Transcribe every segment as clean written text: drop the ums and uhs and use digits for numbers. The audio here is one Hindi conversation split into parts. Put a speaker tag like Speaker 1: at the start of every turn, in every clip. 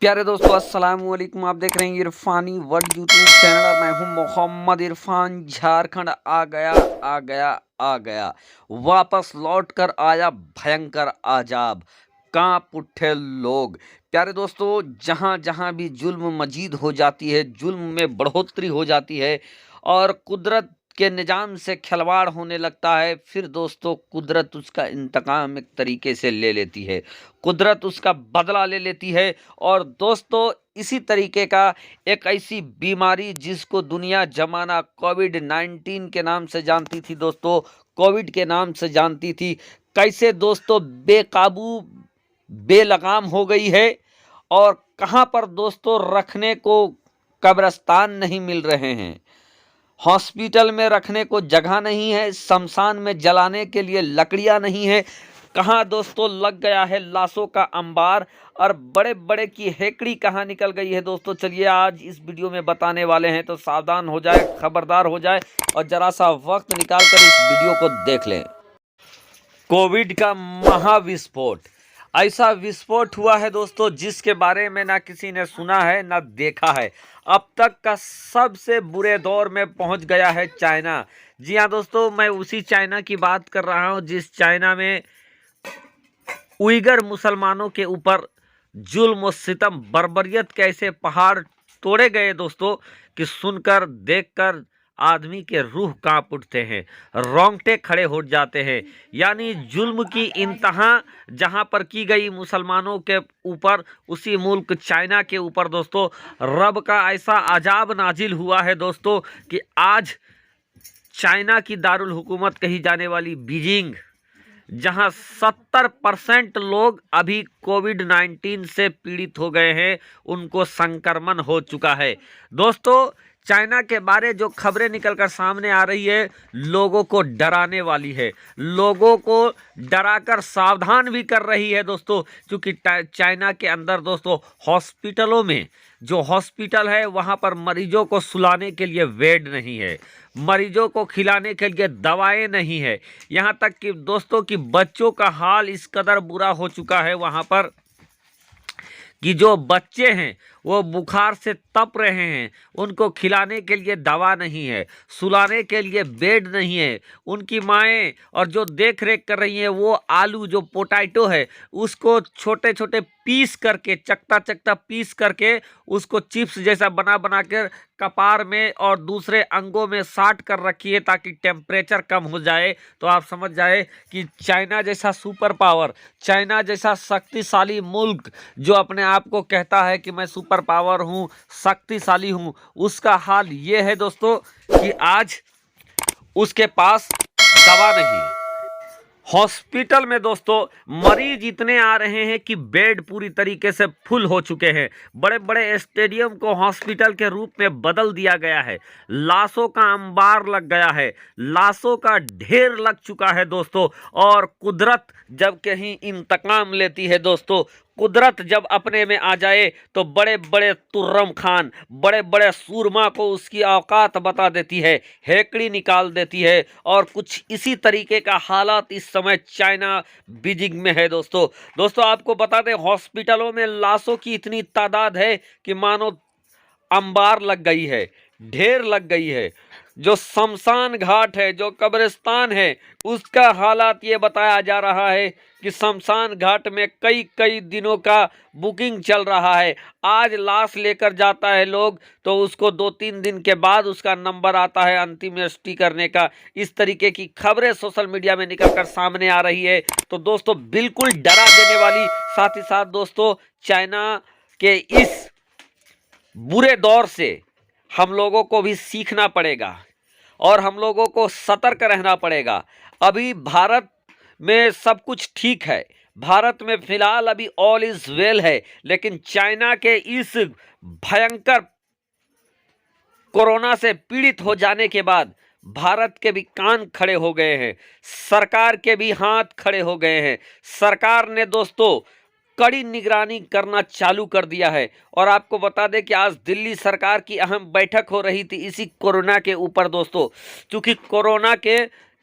Speaker 1: प्यारे दोस्तों अस्सलाम वालेकुम। आप देख रहे हैं इरफानी वर्ल्ड यूट्यूब चैनल और मैं हूं मोहम्मद इरफान। झारखंड आ गया वापस लौट कर आया भयंकर आजाब। कांप उठे लोग। प्यारे दोस्तों, जहां जहां भी जुल्म मजीद हो जाती है, जुल्म में बढ़ोतरी हो जाती है और कुदरत के निजाम से खिलवाड़ होने लगता है, फिर दोस्तों कुदरत उसका इंतकाम एक तरीके से ले लेती है, कुदरत उसका बदला ले लेती है। और दोस्तों इसी तरीके का एक ऐसी बीमारी जिसको दुनिया जमाना कोविड-19 के नाम से जानती थी दोस्तों, कोविड के नाम से जानती थी, कैसे दोस्तों बेकाबू बेलगाम हो गई है। और कहां पर दोस्तों रखने को कब्रिस्तान नहीं मिल रहे हैं, हॉस्पिटल में रखने को जगह नहीं है, शमशान में जलाने के लिए लकड़ियां नहीं है। कहाँ दोस्तों लग गया है लाशों का अंबार और बड़े बड़े की हेकड़ी कहाँ निकल गई है दोस्तों। चलिए आज इस वीडियो में बताने वाले हैं, तो सावधान हो जाए, खबरदार हो जाए और जरा सा वक्त निकाल कर इस वीडियो को देख लें। कोविड का महाविस्फोट, ऐसा विस्फोट हुआ है दोस्तों जिसके बारे में ना किसी ने सुना है ना देखा है। अब तक का सबसे बुरे दौर में पहुंच गया है चाइना। जी हाँ दोस्तों, मैं उसी चाइना की बात कर रहा हूं जिस चाइना में उइगर मुसलमानों के ऊपर जुल्म और सितम बर्बरियत कैसे पहाड़ तोड़े गए दोस्तों कि सुनकर देखकर आदमी के रूह कांप उठते हैं, रोंगटे खड़े हो जाते हैं। यानी जुल्म की इंतहा जहां पर की गई मुसलमानों के ऊपर, उसी मुल्क चाइना के ऊपर दोस्तों रब का ऐसा अजाब नाजिल हुआ है दोस्तों कि आज चाइना की दारुल हुकूमत कही जाने वाली बीजिंग, जहां 70% लोग अभी कोविड-19 से पीड़ित हो गए हैं, उनको संक्रमण हो चुका है दोस्तों। चाइना के बारे जो खबरें निकलकर सामने आ रही है, लोगों को डराने वाली है, लोगों को डराकर सावधान भी कर रही है दोस्तों। क्योंकि चाइना के अंदर दोस्तों हॉस्पिटलों में, जो हॉस्पिटल है वहां पर मरीजों को सुलाने के लिए बेड नहीं है, मरीजों को खिलाने के लिए दवाएं नहीं है। यहाँ तक कि दोस्तों कि बच्चों का हाल इस कदर बुरा हो चुका है वहाँ पर कि जो बच्चे हैं वो बुखार से तप रहे हैं, उनको खिलाने के लिए दवा नहीं है, सुलाने के लिए बेड नहीं है। उनकी माएँ और जो देख रेख कर रही हैं वो आलू जो पोटैटो है उसको छोटे छोटे पीस करके, चकता चकता पीस करके उसको चिप्स जैसा बना बना कर कपार में और दूसरे अंगों में साट कर रखी है ताकि टेम्परेचर कम हो जाए। तो आप समझ जाए कि चाइना जैसा सुपर पावर, चाइना जैसा शक्तिशाली मुल्क जो अपने आप को कहता है कि मैं सुपर पावर हूँ, शक्तिशाली हूँ, उसका हाल ये है दोस्तों कि आज उसके पास दवा नहीं। हॉस्पिटल में दोस्तों मरीज इतने आ रहे हैं कि बेड पूरी तरीके से फुल हो चुके हैं। बड़े बड़े स्टेडियम को हॉस्पिटल के रूप में बदल दिया गया है, लाशों का अंबार लग गया है, लाशों का ढेर लग चुका है दोस्तों। और कुदरत जब कहीं इंतकाम लेती है दोस्तों, कुदरत जब अपने में आ जाए तो बड़े बड़े तुर्रम खान, बड़े बड़े सूरमा को उसकी औकात बता देती है, हेकड़ी निकाल देती है। और कुछ इसी तरीके का हालात इस समय चाइना बीजिंग में है दोस्तों। दोस्तों आपको बता दें, हॉस्पिटलों में लाशों की इतनी तादाद है कि मानो अंबार लग गई है, ढेर लग गई है। जो शमशान घाट है, जो कब्रिस्तान है, उसका हालात ये बताया जा रहा है कि शमशान घाट में कई कई दिनों का बुकिंग चल रहा है। आज लाश लेकर जाता है लोग तो उसको 2-3 दिन के बाद उसका नंबर आता है अंतिमेष्टि करने का। इस तरीके की खबरें सोशल मीडिया में निकलकर सामने आ रही है। तो दोस्तों बिल्कुल डरा देने वाली, साथ ही साथ दोस्तों चाइना के इस बुरे दौर से हम लोगों को भी सीखना पड़ेगा और हम लोगों को सतर्क रहना पड़ेगा। अभी भारत में सब कुछ ठीक है, भारत में फिलहाल अभी ऑल इज वेल है, लेकिन चाइना के इस भयंकर कोरोना से पीड़ित हो जाने के बाद भारत के भी कान खड़े हो गए हैं, सरकार के भी हाथ खड़े हो गए हैं। सरकार ने दोस्तों कड़ी निगरानी करना चालू कर दिया है। और आपको बता दें कि आज दिल्ली सरकार की अहम बैठक हो रही थी इसी कोरोना के ऊपर दोस्तों, क्योंकि कोरोना के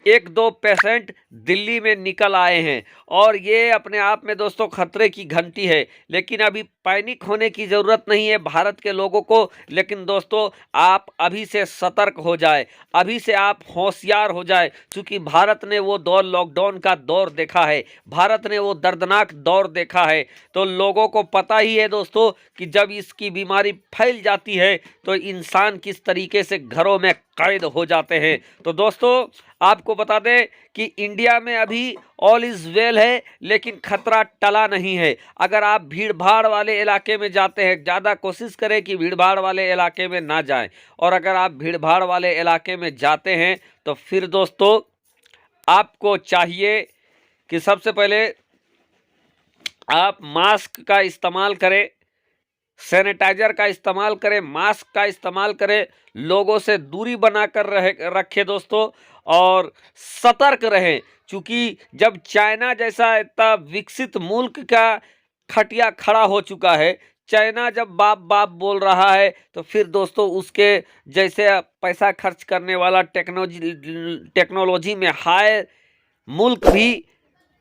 Speaker 1: एक दो पेशेंट दिल्ली में निकल आए हैं और ये अपने आप में दोस्तों खतरे की घंटी है। लेकिन अभी पैनिक होने की ज़रूरत नहीं है भारत के लोगों को। लेकिन दोस्तों आप अभी से सतर्क हो जाए, अभी से आप होशियार हो जाए, क्योंकि भारत ने वो दौर, लॉकडाउन का दौर देखा है, भारत ने वो दर्दनाक दौर देखा है। तो लोगों को पता ही है दोस्तों कि जब इसकी बीमारी फैल जाती है तो इंसान किस तरीके से घरों में कैद हो जाते हैं। तो दोस्तों आपको बता दें कि इंडिया में अभी ऑल इज वेल है, लेकिन खतरा टला नहीं है। अगर आप भीड़ भाड़ वाले इलाके में जाते हैं, ज़्यादा कोशिश करें कि भीड़ भाड़ वाले इलाके में ना जाएं। और अगर आप भीड़ भाड़ वाले इलाके में जाते हैं तो फिर दोस्तों आपको चाहिए कि सबसे पहले आप मास्क का इस्तेमाल करें, सैनिटाइजर का इस्तेमाल करें, मास्क का इस्तेमाल करें, लोगों से दूरी बनाकर रखें दोस्तों, और सतर्क रहें। क्योंकि जब चाइना जैसा इतना विकसित मुल्क का खटिया खड़ा हो चुका है, चाइना जब बाप बाप बोल रहा है, तो फिर दोस्तों उसके जैसे पैसा खर्च करने वाला टेक्नोलॉजी में हाय मुल्क भी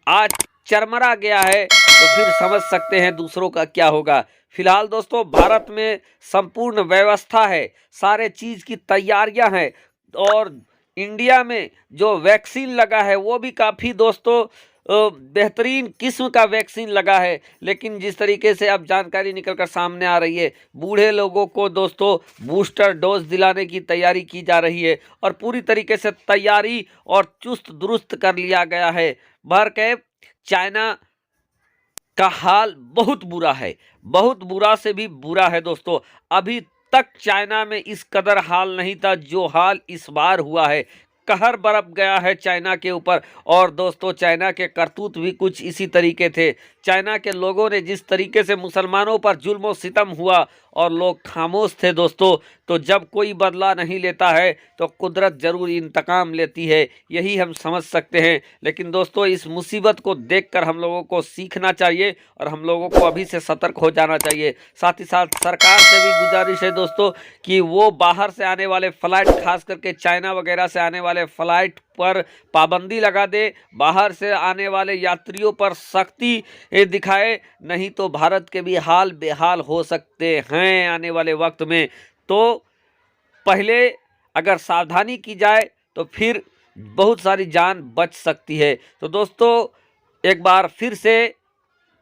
Speaker 1: आज चरमरा गया है, तो फिर समझ सकते हैं दूसरों का क्या होगा। फिलहाल दोस्तों भारत में संपूर्ण व्यवस्था है, सारे चीज़ की तैयारियां हैं, और इंडिया में जो वैक्सीन लगा है वो भी काफ़ी दोस्तों बेहतरीन किस्म का वैक्सीन लगा है। लेकिन जिस तरीके से अब जानकारी निकलकर सामने आ रही है, बूढ़े लोगों को दोस्तों बूस्टर डोज दिलाने की तैयारी की जा रही है, और पूरी तरीके से तैयारी और चुस्त दुरुस्त कर लिया गया है। भर के चाइना का हाल बहुत बुरा है, बहुत बुरा से भी बुरा है दोस्तों। अभी तक चाइना में इस कदर हाल नहीं था जो हाल इस बार हुआ है। कहर बरप गया है चाइना के ऊपर। और दोस्तों चाइना के करतूत भी कुछ इसी तरीके थे। चाइना के लोगों ने जिस तरीके से मुसलमानों पर जुल्म सितम हुआ और लोग खामोश थे दोस्तों, तो जब कोई बदला नहीं लेता है तो कुदरत जरूर इंतकाम लेती है, यही हम समझ सकते हैं। लेकिन दोस्तों इस मुसीबत को देखकर हम लोगों को सीखना चाहिए और हम लोगों को अभी से सतर्क हो जाना चाहिए। साथ ही साथ सरकार से भी गुजारिश है दोस्तों कि वो बाहर से आने वाले फ़्लाइट, खास करके चाइना वगैरह से आने वाले फ़्लाइट पर पाबंदी लगा दे, बाहर से आने वाले यात्रियों पर सख्ती दिखाए, नहीं तो भारत के भी हाल बेहाल हो सकते हैं आने वाले वक्त में। तो पहले अगर सावधानी की जाए तो फिर बहुत सारी जान बच सकती है। तो दोस्तों एक बार फिर से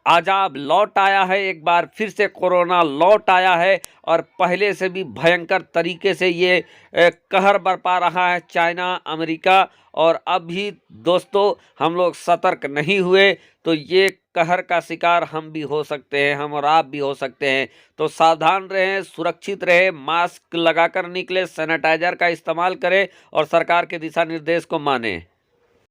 Speaker 1: अजाब लौट आया है, एक बार फिर से कोरोना लौट आया है, और पहले से भी भयंकर तरीके से ये कहर बरपा रहा है चाइना, अमेरिका। और अब भी दोस्तों हम लोग सतर्क नहीं हुए तो ये कहर का शिकार हम भी हो सकते हैं, हम और आप भी हो सकते हैं। तो सावधान रहें, सुरक्षित रहें, मास्क लगाकर निकले, सैनिटाइजर का इस्तेमाल करें और सरकार के दिशा निर्देश को मानें।